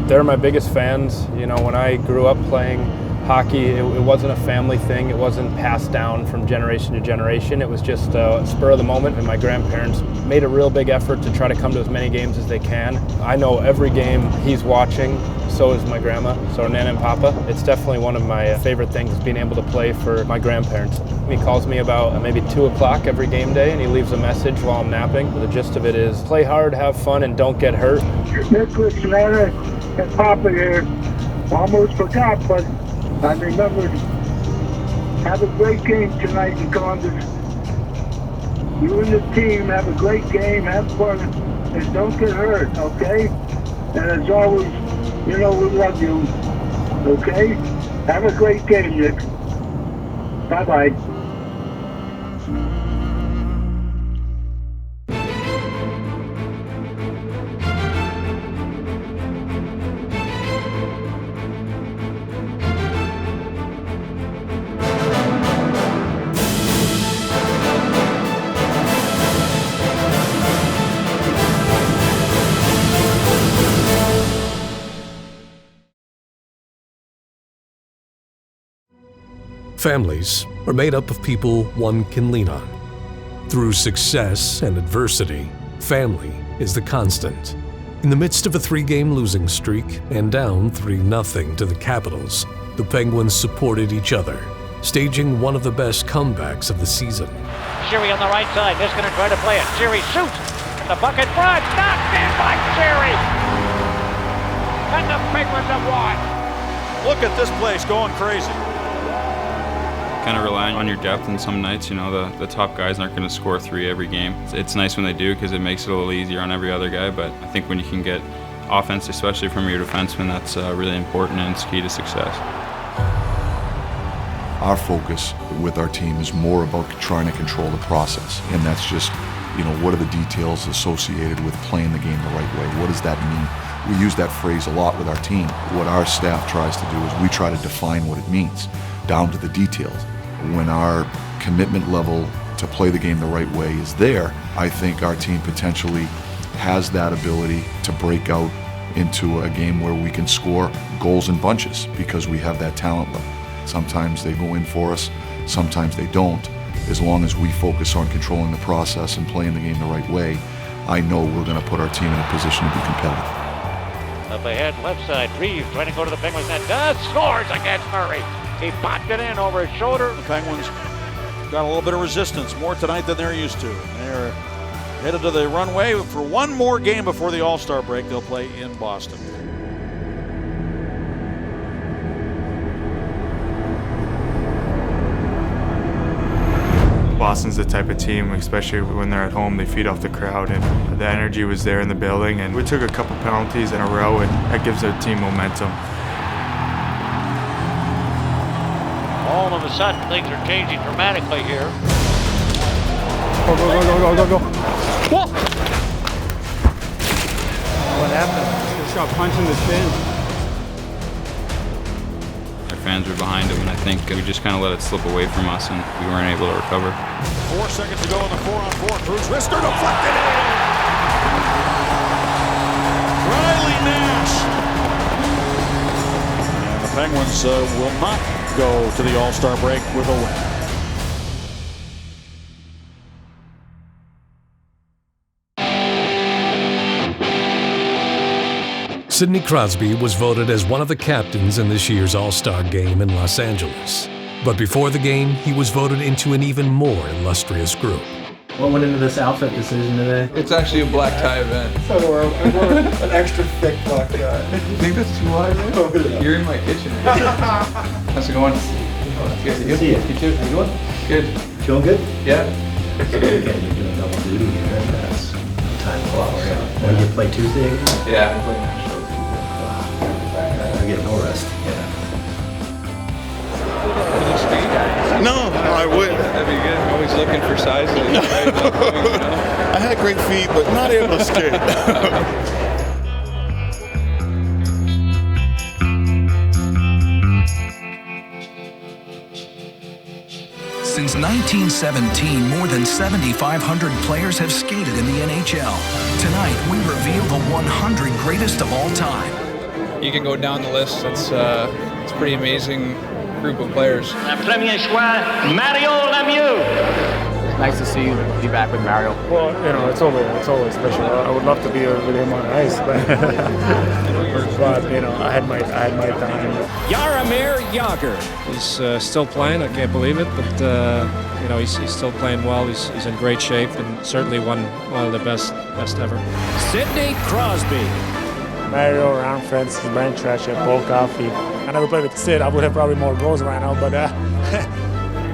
They're my biggest fans. You know, when I grew up playing hockey, it wasn't a family thing. It wasn't passed down from generation to generation. It was just a spur of the moment, and my grandparents made a real big effort to try to come to as many games as they can. I know every game he's watching, so is my grandma, so Nana and Papa. It's definitely one of my favorite things, being able to play for my grandparents. He calls me about maybe 2 o'clock every game day, and he leaves a message while I'm napping. The gist of it is play hard, have fun, and don't get hurt. Nicholas, Nana, and Papa here. Almost forgot, but I remembered. Have a great game tonight in Columbus. You and the team have a great game, have fun, and don't get hurt, okay? And as always, you know we love you, okay? Have a great game, Nick. Bye-bye. Families are made up of people one can lean on. Through success and adversity, family is the constant. In the midst of a 3-game losing streak and down 3-0 to the Capitals, the Penguins supported each other, staging one of the best comebacks of the season. Sheary on the right side, just going to try to play it. Sheary shoots, and the bucket front, knocked in by Sheary! And the Penguins have won! Look at this place going crazy. Kind of relying on your depth, and some nights, you know, the top guys aren't going to score 3 every game. It's nice when they do because it makes it a little easier on every other guy, but I think when you can get offense, especially from your defenseman, that's really important and it's key to success. Our focus with our team is more about trying to control the process, and that's just, you know, what are the details associated with playing the game the right way? What does that mean? We use that phrase a lot with our team. What our staff tries to do is we try to define what it means, down to the details. When our commitment level to play the game the right way is there, I think our team potentially has that ability to break out into a game where we can score goals in bunches because we have that talent level. Sometimes they go in for us, sometimes they don't. As long as we focus on controlling the process and playing the game the right way, I know we're going to put our team in a position to be competitive. Up ahead, left side, Reeves trying to go to the Penguins net, does, scores against Murray. He popped it in over his shoulder. The Penguins got a little bit of resistance, more tonight than they're used to. They're headed to the runway for one more game before the All-Star break. They'll play in Boston. Boston's the type of team, especially when they're at home, they feed off the crowd, and the energy was there in the building, and we took a couple penalties in a row, and that gives our team momentum. All of a sudden, things are changing dramatically here. Go, go, go, go, go, go, go. Whoa! What happened? Just got punched in the shin. Our fans were behind him, and I think we just kind of let it slip away from us, and we weren't able to recover. 4 seconds to go in the 4-on-4. Cruz wrister deflected in. Riley Nash. And the Penguins will not go to the All-Star break with a win. Sidney Crosby was voted as one of the captains in this year's All-Star game in Los Angeles. But before the game, he was voted into an even more illustrious group. What went into this outfit decision today? It's actually a black tie event. So we're an extra thick black tie. You think that's too wide? You're in my kitchen. How's it going? Good. You? See you. You too. How you doing? Good. Feeling good? Yeah. Again, you're doing double duty here. That's time clock. When you play Tuesday again? Yeah, I'm playing that show Tuesday. You get no rest. Yeah. No, I wouldn't. That'd be good. I'm always looking for sizes. I had great feet, but not able to skate. Since 1917, more than 7,500 players have skated in the NHL. Tonight, we reveal the 100 greatest of all time. You can go down the list. It's a pretty amazing group of players. Premier choix, Mario Lemieux. Nice to see you be back with Mario. Well, you know, it's always special. I would love to be with him on ice, but you know, I had my time. Jaromir Jagr. He's still playing. I can't believe it, but you know, he's still playing well. He's in great shape and certainly one of the best ever. Sidney Crosby. Mario, around friends, Brian Trasher, Paul Coffey. I never played with Sid. I would have probably more goals right now, but.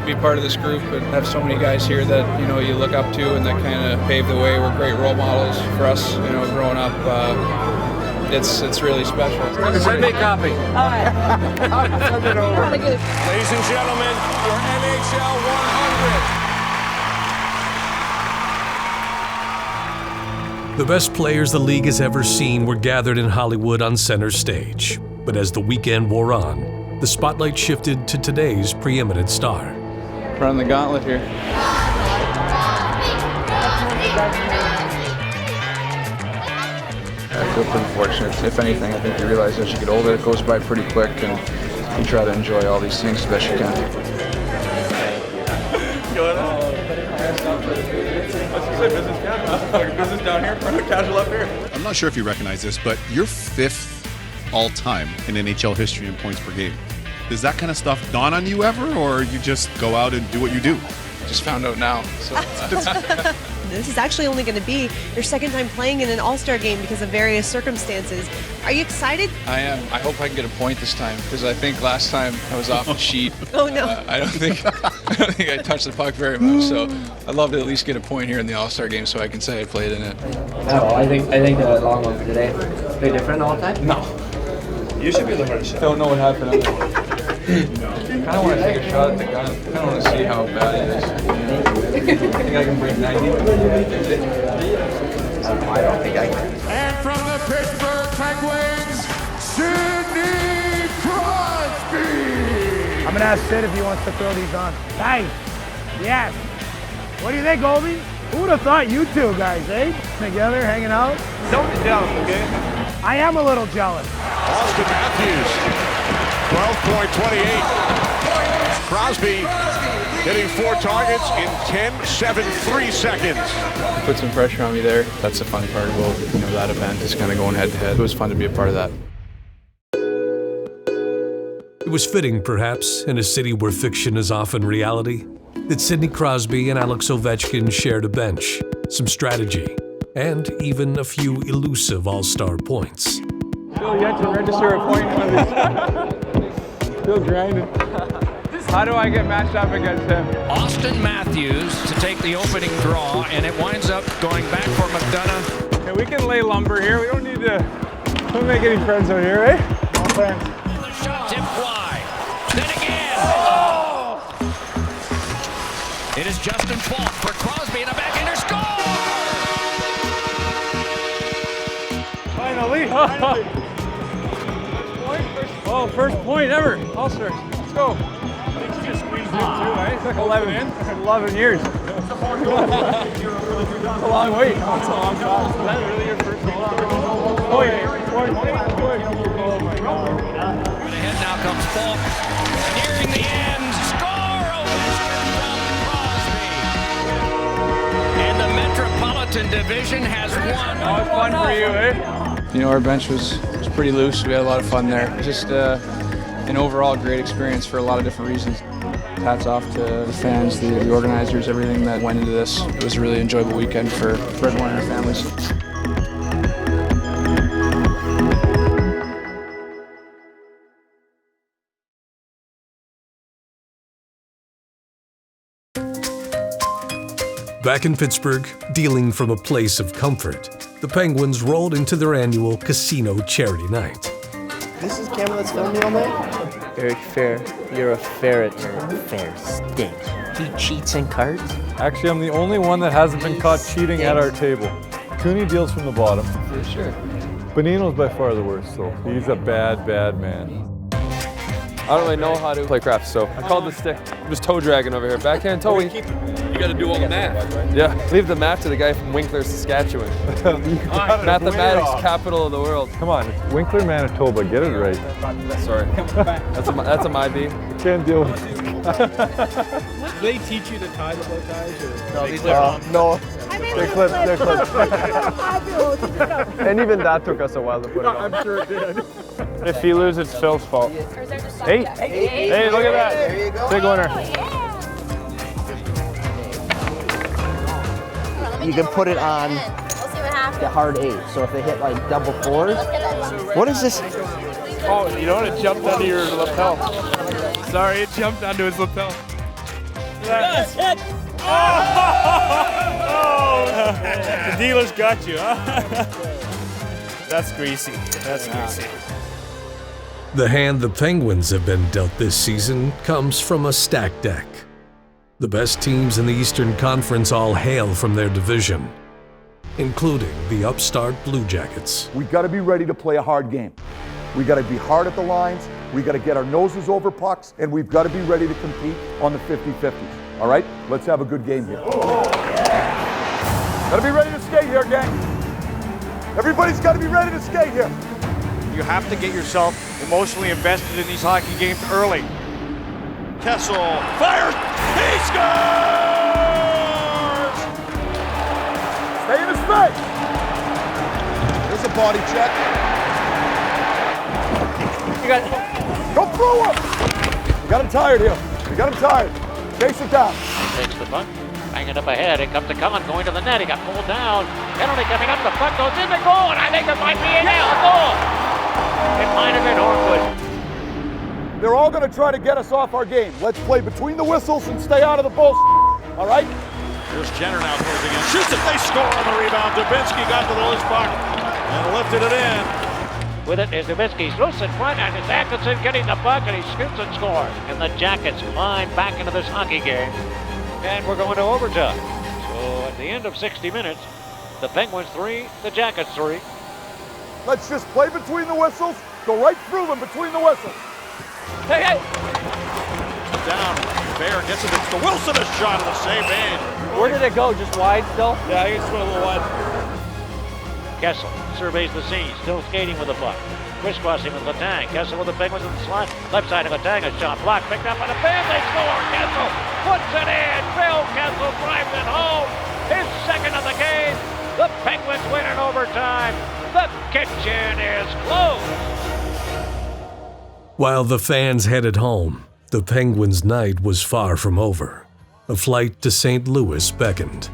Be part of this group and have so many guys here that, you know, you look up to and that kind of pave the way. We're great role models for us, you know, growing up. It's really special. Send me a copy. All right. Send it over. Ladies and gentlemen, your NHL 100. The best players the league has ever seen were gathered in Hollywood on center stage. But as the weekend wore on, the spotlight shifted to today's preeminent star. Running the gauntlet here. I feel pretty fortunate. If anything, I think you realize as you get older, it goes by pretty quick, and you try to enjoy all these things as best you can. Business down here, casual up here. I'm not sure if you recognize this, but you're 5th all-time in NHL history in points per game. Does that kind of stuff dawn on you ever, or you just go out and do what you do? Just found out now. So. This is actually only going to be your second time playing in an All-Star game because of various circumstances. Are you excited? I am. I hope I can get a point this time because I think last time I was off the sheet. Oh no! I don't think I touched the puck very much. So I'd love to at least get a point here in the All-Star game so I can say I played in it. Oh, I think the long one for today. Bit different all the time. No. You should be the first. Don't know what happened. I kind of want to take a shot at the gun. I kind of want to see how bad it is. I think I can break 90. I don't think I can. And from the Pittsburgh Penguins, Sidney Crosby. I'm gonna ask Sid if he wants to throw these on. Nice. Yes. What do you think, Obi? Who would have thought you two guys, eh? Together, hanging out? Don't be jealous, okay? I am a little jealous. Austin Matthews, 12.28. Crosby hitting 4 targets in 10.73 seconds. Put some pressure on me there. That's the fun part about that event is kind of going head to head. It was fun to be a part of that. It was fitting, perhaps, in a city where fiction is often reality, that Sidney Crosby and Alex Ovechkin shared a bench, some strategy, and even a few elusive all-star points. Phil, yet to register a point on this. Still grinding. How do I get matched up against him? Austin Matthews to take the opening draw, and it winds up going back for McDonough. Okay, we can lay lumber here. We don't need to make any friends out here, eh? No friends. The shot tipped wide. Then again. Oh! It is Justin Falk for Crosby and a backhander score! Finally. First point ever. All-Stars. Let's go. Just squeezed in too, eh? It's like 11 years. It's a long wait. It's a long shot. Is that really your first All-Star? Point. Oh my God. And ahead now comes Falk. Nearing the end. Score! Ovechkin from Crosby. And the Metropolitan Division has won. That was fun for you, eh? Our bench was pretty loose. We had a lot of fun there. Just an overall great experience for a lot of different reasons. Hats off to the fans, the organizers, everything that went into this. It was a really enjoyable weekend for everyone and their families. Back in Pittsburgh, dealing from a place of comfort, the Penguins rolled into their annual casino charity night. This is camera that's filming me all night? Eric Fair, you're a ferret. Fair stink. He cheats in cards? Actually, I'm the only one that hasn't been caught cheating at our table. Cooney deals from the bottom. For sure. Bonino's by far the worst, though. He's a bad, bad man. I don't really know how to play craps, so I called the stick. I'm just toe dragging over here. Backhand toe. You got to do all the math. Yeah, leave the math to the guy from Winkler, Saskatchewan. Mathematics capital of the world. Come on, it's Winkler, Manitoba. Get it right. Sorry. That's a my B. Can't deal with it. Do they teach you to tie the bow ties? Or no, these are no. They're clipped. They're clipped. And even that took us a while to put it on. I'm sure it did. If you lose, it's Phil's fault. 8? Hey, look at that. There you go. Big winner. You can put it on the hard 8. So if they hit like double 4s, what is this? Oh, you know what? It jumped onto your lapel. Sorry, it jumped onto his lapel. Yes, hit! The dealer's got you, huh? That's greasy. That's greasy. The hand the Penguins have been dealt this season comes from a stacked deck. The best teams in the Eastern Conference all hail from their division, including the upstart Blue Jackets. We got to be ready to play a hard game. We got to be hard at the lines, we got to get our noses over pucks, and we've got to be ready to compete on the 50-50s. All right? Let's have a good game here. Got to be ready to skate here, gang. Everybody's got to be ready to skate here. You have to get yourself emotionally invested in these hockey games early. Kessel fires. He scores! Stay in his face. There's a body check. You got Go through him. You got him tired here. You got him tired. Chase it down. Takes the puck, banging up ahead. It comes to Cullen going to the net. He got pulled down. Penalty coming up. The puck goes in the goal, and I think it might be a goal. It might have been Orwood. They're all going to try to get us off our game. Let's play between the whistles and stay out of the bullshit. All right? Here's Jenner now closing in. Shoots it. They score on the rebound. Dubinsky got to the loose puck and lifted it in. With it is Dubinsky's loose in front, and it's Atkinson getting the puck, and he shoots and scores. And the Jackets climb back into this hockey game, and we're going to overtime. So at the end of 60 minutes, the Penguins 3, the Jackets 3. Let's just play between the whistles. Go right through them between the whistles. Hey, hey! Down. Bear gets it to Wilson. A shot at the same end. Where did it go? Just wide still? Yeah, I think it's a little wide. Kessel surveys the scene, still skating with the puck. Crisscrossing with Letang. Kessel with the Penguins in the slot. Left side of Letang, a shot blocked, picked up by the Bears. They score. Kessel puts it in. Phil Kessel drives it home. His second of the game. The Penguins win in overtime. The kitchen is closed. While the fans headed home, the Penguins' night was far from over. A flight to St. Louis beckoned.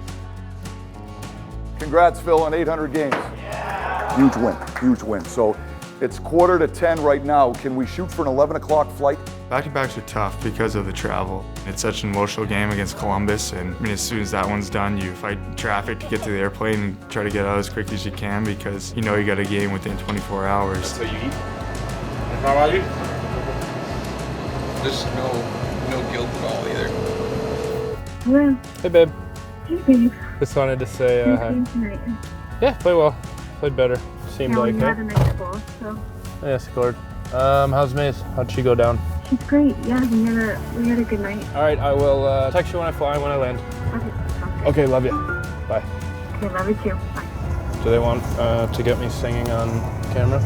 Congrats, Phil, on 800 games. Huge win, huge win. So it's 9:45 right now. Can we shoot for an 11 o'clock flight? Back-to-backs are tough because of the travel. It's such an emotional game against Columbus, and I mean, as soon as that one's done, you fight traffic to get to the airplane and try to get out as quick as you can because you know you got a game within 24 hours. That's what you eat? How about you? There's no guilt at all either. Hello. Hey, babe. Hey, babe. Just wanted to say hi. Tonight. Yeah, played well. Played better. Seemed like we it. had a nice goal, so. Yeah, scored. How's Maze? How'd she go down? She's great. Yeah, we had a good night. All right, I will text you when I fly, when I land. Okay, love you. Bye. Okay, love you too. Bye. Do they want to get me singing on camera?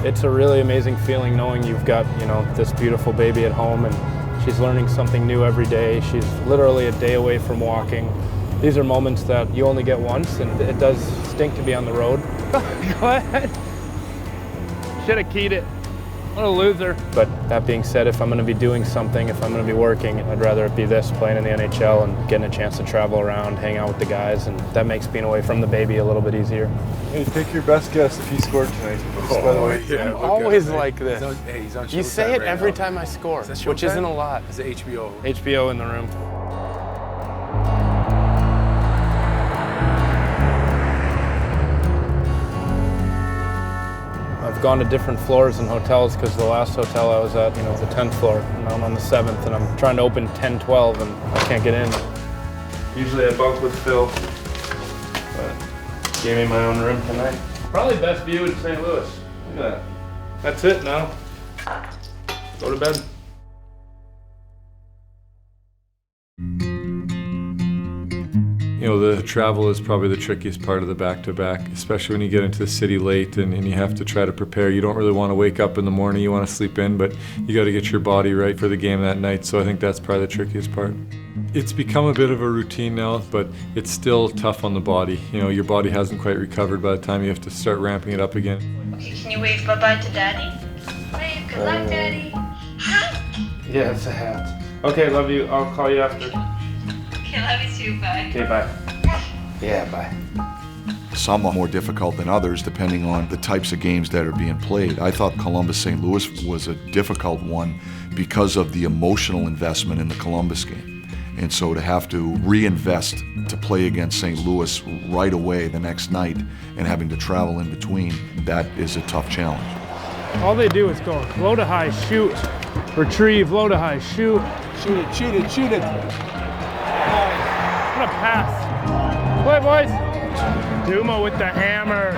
It's a really amazing feeling knowing you've got, you know, this beautiful baby at home and she's learning something new every day. She's literally a day away from walking. These are moments that you only get once, and it does stink to be on the road. Go ahead. Should have keyed it. What a loser. But that being said, if I'm going to be doing something, if I'm going to be working, I'd rather it be this, playing in the NHL and getting a chance to travel around, hang out with the guys, and that makes being away from the baby a little bit easier. Hey, pick your best guess if he scored tonight. By the way. Yeah, I'm always like this. He's on You say it every time I score, which isn't a lot. It's HBO. HBO in the room. I've gone to different floors in hotels because the last hotel I was at, you know, was the 10th floor, and I'm on the 7th, and I'm trying to open 10, 12, and I can't get in. Usually I bunk with Phil, but gave me my own room tonight. Probably best view in St. Louis. Look at that. That's it now. Go to bed. You know, the travel is probably the trickiest part of the back-to-back, especially when you get into the city late and you have to try to prepare. You don't really want to wake up in the morning, you want to sleep in, but you got to get your body right for the game that night, so I think that's probably the trickiest part. It's become a bit of a routine now, but it's still tough on the body. You know, your body hasn't quite recovered by the time you have to start ramping it up again. Okay, can you wave bye-bye to Daddy? Wave, good luck, Daddy. Yeah, it's a hat. Okay, love you. I'll call you after. Okay, love you too, bye. Okay, bye. Yeah, bye. Some are more difficult than others depending on the types of games that are being played. I thought Columbus-St. Louis was a difficult one because of the emotional investment in the Columbus game. And so to have to reinvest to play against St. Louis right away the next night and having to travel in between, that is a tough challenge. All they do is go low to high, shoot, retrieve, low to high, shoot. Shoot it, shoot it, shoot it. What a pass. Play, boys. Duma with the hammer.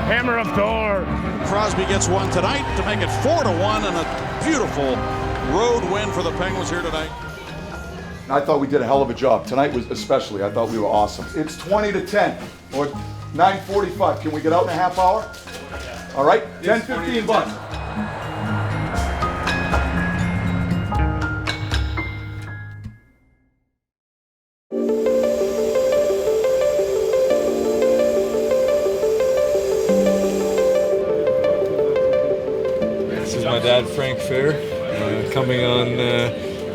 Hammer of Thor. Crosby gets one tonight to make it 4-1 and a beautiful road win for the Penguins here tonight. I thought we did a hell of a job. Tonight was especially, I thought we were awesome. It's 20-10 or 9:45. Can we get out in a half hour? All right, 10-15 bucks. This is my dad, Frank Fair, coming on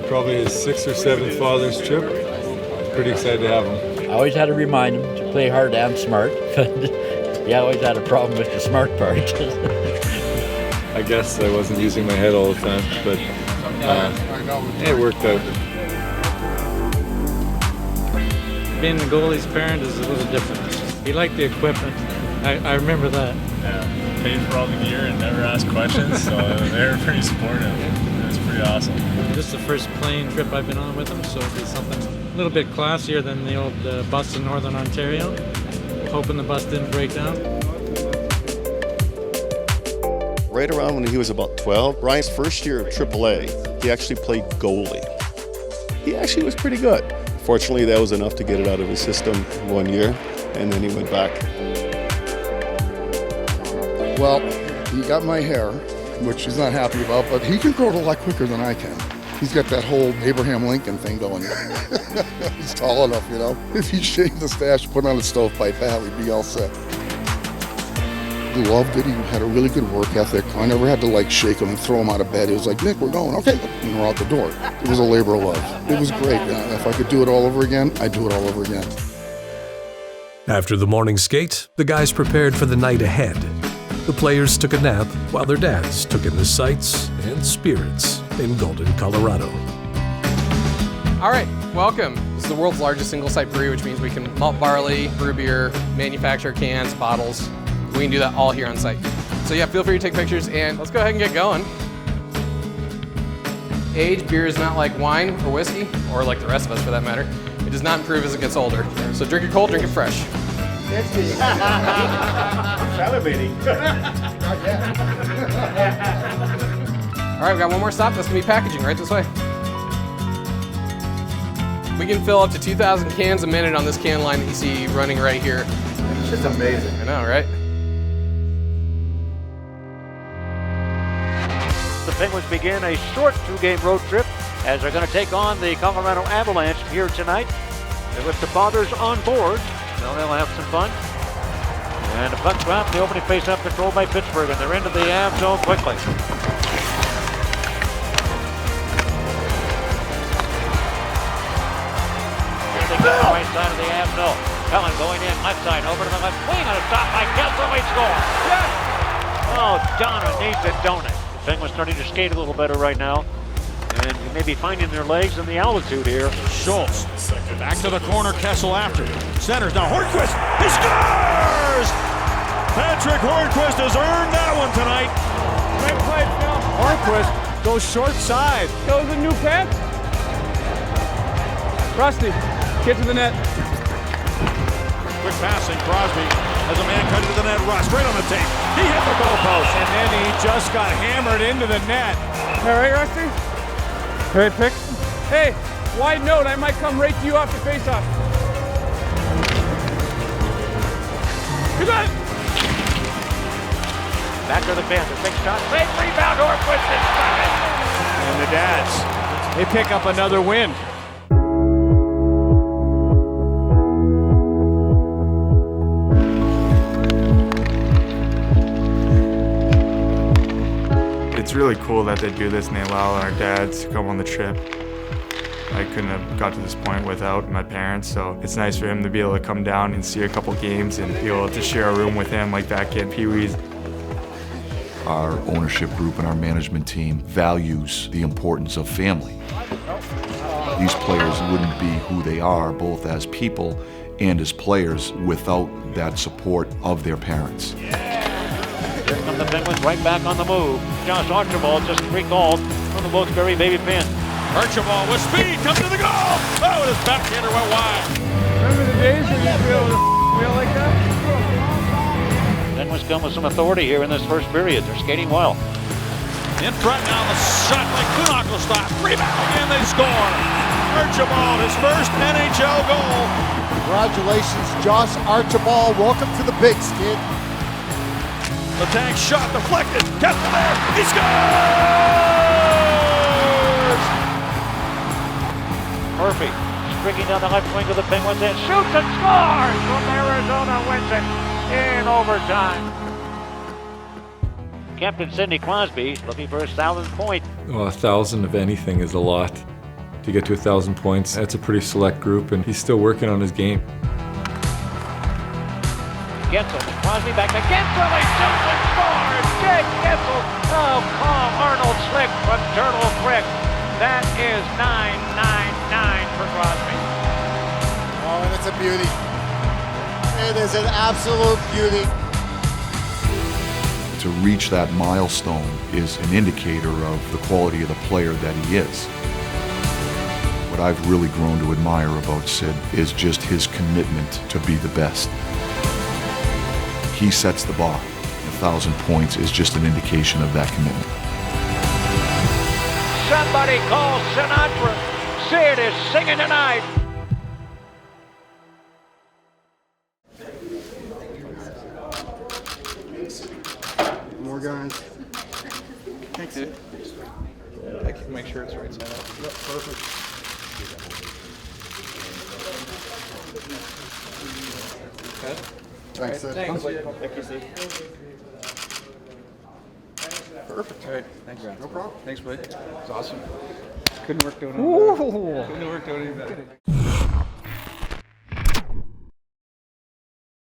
probably his 6th or 7th father's trip. Pretty excited to have him. I always had to remind him to play hard and smart, but he always had a problem with the smart part. I guess I wasn't using my head all the time, but it worked out. Being the goalie's parent is a little different. He liked the equipment. I remember that. Yeah, paid for all the gear and never asked questions, so they were pretty supportive. It was pretty awesome. This is the first plane trip I've been on with him, so it'll be something a little bit classier than the old bus in Northern Ontario. Hoping the bus didn't break down. Right around when he was about 12, Ryan's first year at AAA, he actually played goalie. He actually was pretty good. Fortunately, that was enough to get it out of his system 1 year, and then he went back. Well, he got my hair, which he's not happy about, but he can grow it a lot quicker than I can. He's got that whole Abraham Lincoln thing going. He's tall enough, you know. If he shaved the stash, put on a stovepipe hat, we'd be all set. Loved it. He had a really good work ethic. I never had to shake him and throw him out of bed. He was like, Nick, we're going. Okay. And we're out the door. It was a labor of love. It was great. If I could do it all over again, I'd do it all over again. After the morning skate, the guys prepared for the night ahead. The players took a nap while their dads took in the sights and spirits in Golden, Colorado. All right, welcome. This is the world's largest single-site brewery, which means we can malt barley, brew beer, manufacture cans, bottles. We can do that all here on site. So yeah, feel free to take pictures, and let's go ahead and get going. Age, beer is not like wine or whiskey, or like the rest of us for that matter. It does not improve as it gets older. So drink it cold, drink it fresh. Salivating. All right, we got one more stop. That's gonna be packaging right this way. We can fill up to 2,000 cans a minute on this can line that you see running right here. It's just amazing. I know, right? The Penguins begin a short 2-game road trip as they're going to take on the Colorado Avalanche here tonight. With the fathers on board, so they'll have some fun. And the puck drop, the opening face-off controlled by Pittsburgh, and they're into the Av zone quickly. Here they go, right side of the Av zone. Cullen going in, left side, over to the left wing, on a stop by Kessel, they score! Yes! Oh, Donna needs a donut. The Penguins starting to skate a little better right now. And maybe finding their legs and the altitude here. Schultz, back to the corner, Kessel after. Centers now, Hornquist, he scores! Patrick Hornquist has earned that one tonight. Great play, Phil. Hornquist goes short side. Goes a new pants. Rusty, get to the net. Quick passing, Crosby has a man cut into the net, Russ, right on the tape. He hit the goalpost. And then he just got hammered into the net. All right, Rusty? Great pick. Hey, Wide note, I might come right to you off the faceoff. You got it! Back to the Panthers. Big shot. Big rebound. Horquist is got it. And the Dads, they pick up another win. It's really cool that they do this and they allow our dads to come on the trip. I couldn't have got to this point without my parents, so it's nice for him to be able to come down and see a couple games and be able to share a room with him like back in Pee Wee's. Our ownership group and our management team values the importance of family. These players wouldn't be who they are, both as people and as players, without that support of their parents. Here come the Penguins right back on the move. Josh Archibald just recalled from the Wilkes-Barre Baby Pin. Archibald with speed, comes to the goal! Oh, and his backhander went wide. Remember the days when you be able to wheel like that? Penguins come with some authority here in this first period. They're skating well. In front now, the shot by Kunak will stop. Rebound, and they score. Archibald, his first NHL goal. Congratulations, Josh Archibald. Welcome to the Bigs, kid. The tank shot deflected. Kessel there. He scores! Murphy streaking down the left wing of the Penguins and shoots and scores from Arizona, wins it in overtime. Captain Sidney Crosby looking for his 1,000th point. Well, 1,000 of anything is a lot. To get to 1,000 points, that's a pretty select group, and he's still working on his game. Gensel, Crosby back to Gensel, he shoots and scores! Jake Gensel, oh, calm Arnold Slick from Turtle Creek. That is 9-9-9 for Crosby. Oh, and it's a beauty. It is an absolute beauty. To reach that milestone is an indicator of the quality of the player that he is. What I've really grown to admire about Sid is just his commitment to be the best. He sets the bar. 1,000 points is just an indication of that commitment. Somebody call Sinatra. Sid is singing tonight. More guys. Thanks, dude. I can make sure it's right side up. Yep, perfect. Good. Thanks, Sid. Thank you, Steve. Perfect. All right. Thanks, Ron. No problem. Thanks, buddy. It's awesome. Couldn't work out any better. Couldn't work out any better.